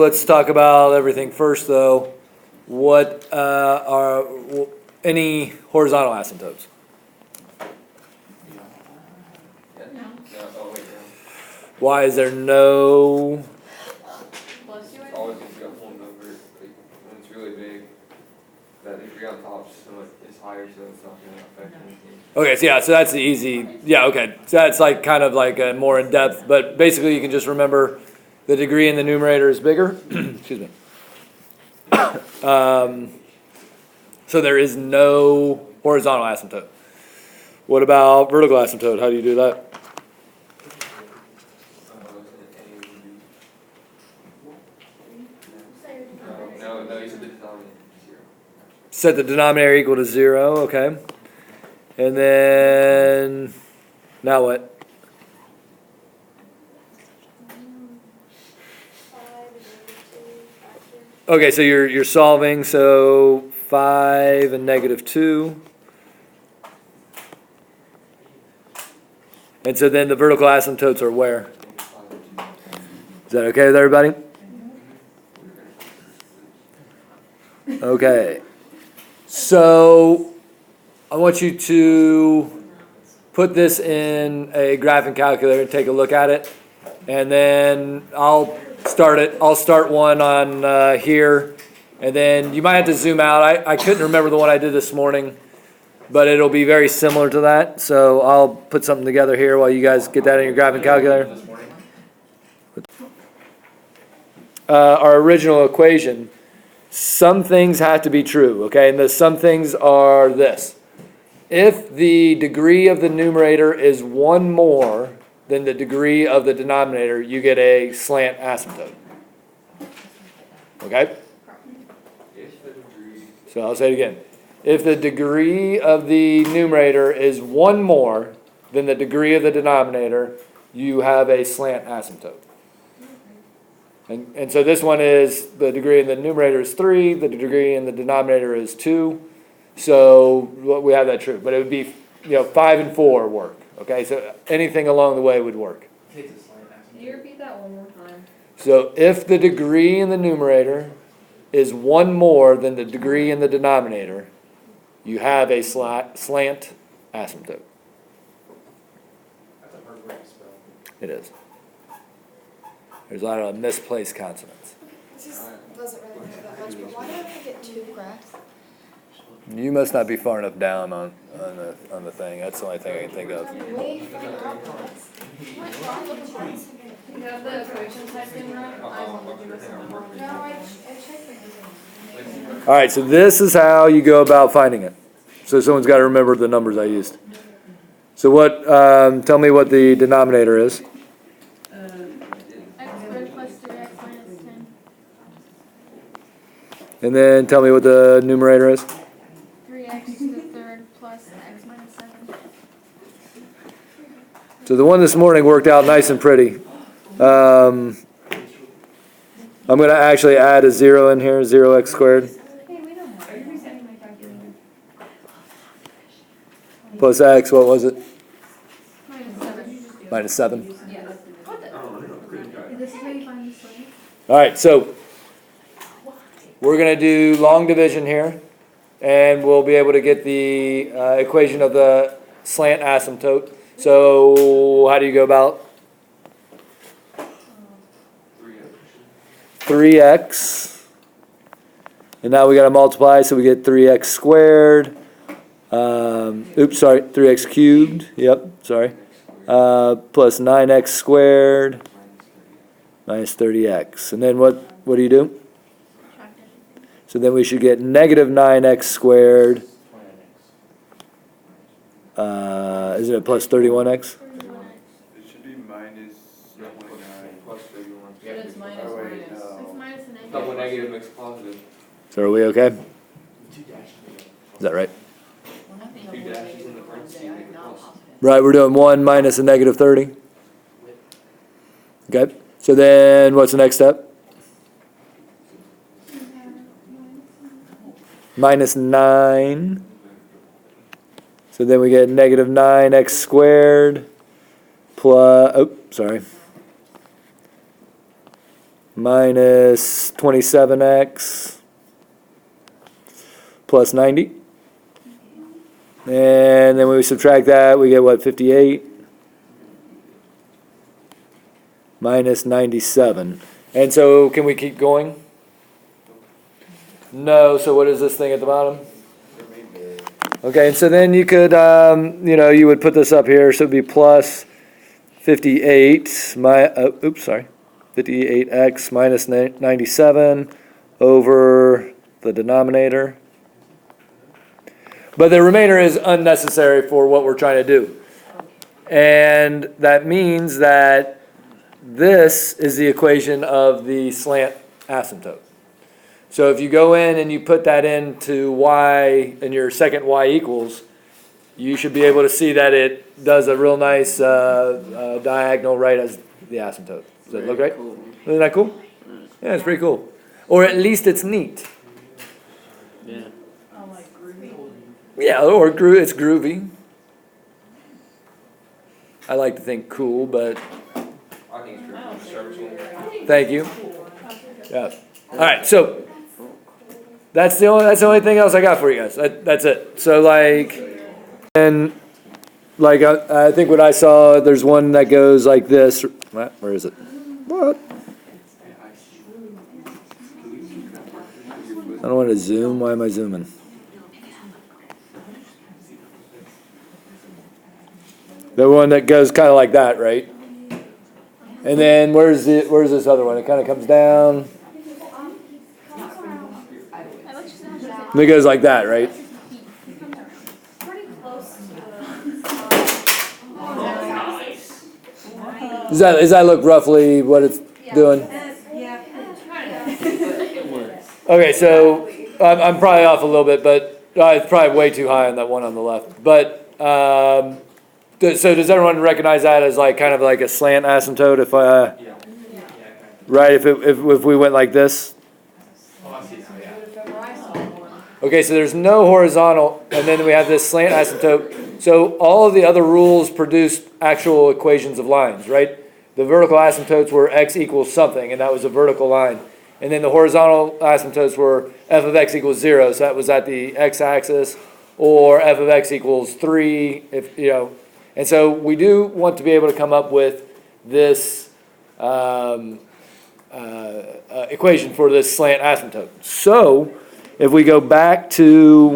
let's talk about everything first, though. What are any horizontal asymptotes? Why is there no? It's always going to be a whole number. When it's really big, that degree on top is higher, so it's not going to affect anything. Okay, so yeah, so that's the easy. Yeah, okay, so that's like kind of like a more in depth, but basically you can just remember the degree in the numerator is bigger. Excuse me. So there is no horizontal asymptote. What about vertical asymptote? How do you do that? No, you said the denominator is 0. Set the denominator equal to 0, okay. And then, now what? Okay, so you're solving, so 5 and -2. And so then the vertical asymptotes are where? Is that okay with everybody? Okay. So I want you to put this in a graphing calculator and take a look at it. And then I'll start it. I'll start one on here. And then you might have to zoom out. I couldn't remember the one I did this morning, but it'll be very similar to that. So I'll put something together here while you guys get that in your graphing calculator. Our original equation, some things have to be true, okay? And the some things are this. If the degree of the numerator is 1 more than the degree of the denominator, you get a slant asymptote. Okay? So I'll say it again. If the degree of the numerator is 1 more than the degree of the denominator, you have a slant asymptote. And so this one is the degree in the numerator is 3, the degree in the denominator is 2. So we have that true. But it would be 5 and 4 work. Okay, so anything along the way would work. Can you repeat that one more time? So if the degree in the numerator is 1 more than the degree in the denominator, you have a slant asymptote. That's a hard word to spell. It is. There's a lot of misplaced consonants. This doesn't really matter that much, but why don't I get 2 graphs? You must not be far enough down on the thing. That's the only thing I can think of. Way further out. You have the equation typed in right? No, I checked it. All right, so this is how you go about finding it. So someone's got to remember the numbers I used. So what? Tell me what the denominator is. X squared plus 3x minus 10. And then tell me what the numerator is. 3x to the third plus x minus 7. So the one this morning worked out nice and pretty. I'm going to actually add a 0 in here, 0x squared. Hey, we don't have it. Resetting my calculator. Plus x, what was it? Minus 7. Minus 7. Yeah. This is how you find this one. All right, so we're going to do long division here, and we'll be able to get the equation of the slant asymptote. So how do you go about? 3x. And now we got to multiply, so we get 3x squared. 3x cubed. Yep, sorry. Plus 9x squared minus 30x. And then what do you do? So then we should get negative 9x squared. Isn't it plus 31x? It should be minus 29. Plus 31. But it's minus Oh, wait, minus. no. It's minus and negative. Double negative makes positive. So are we okay? 2 dashes. Is that right? 2 dashes in the parentheses make it plus. Right, we're doing 1 minus a negative 30. Okay, so then what's the next step? Minus 9. So then we get negative 9x squared plus, minus 27x plus 90. And then when we subtract that, we get what, 58 minus 97. And so can we keep going? No, so what is this thing at the bottom? Okay, and so then you could, you would put this up here, so it would be plus 58, 58x minus 97 over the denominator. But the remainder is unnecessary for what we're trying to do. And that means that this is the equation of the slant asymptote. So if you go in and you put that into y, in your second y equals, you should be able to see that it does a real nice diagonal right as the asymptote. Does that look right? Cool. Isn't that cool? Yeah, it's pretty cool. Or at least it's neat. Yeah. Yeah, or it's groovy. I like to think cool, but I think it's pretty thank you. Yeah. All right, so that's the only thing else I got for you guys. That's it. So I think what I saw, there's one that goes like this. Where is it? What? I don't want to zoom. Why am I zooming? The one that goes kind of like that, right? And then where's this other one? It kind of comes down. And it goes like that, right? Pretty close to Does that look roughly what it's doing? Okay, so I'm probably off a little bit, but it's probably way too high on that one on the left. But so does everyone recognize that as like kind of like a slant asymptote? If we went like this. Okay, so there's no horizontal, and then we have this slant asymptote. So all of the other rules produce actual equations of lines, right? The vertical asymptotes were x equals something, and that was a vertical line. And then the horizontal asymptotes were f of x equals 0, so that was at the x-axis, or f of x equals 3, And so we do want to be able to come up with this equation for this slant asymptote. So if we go back to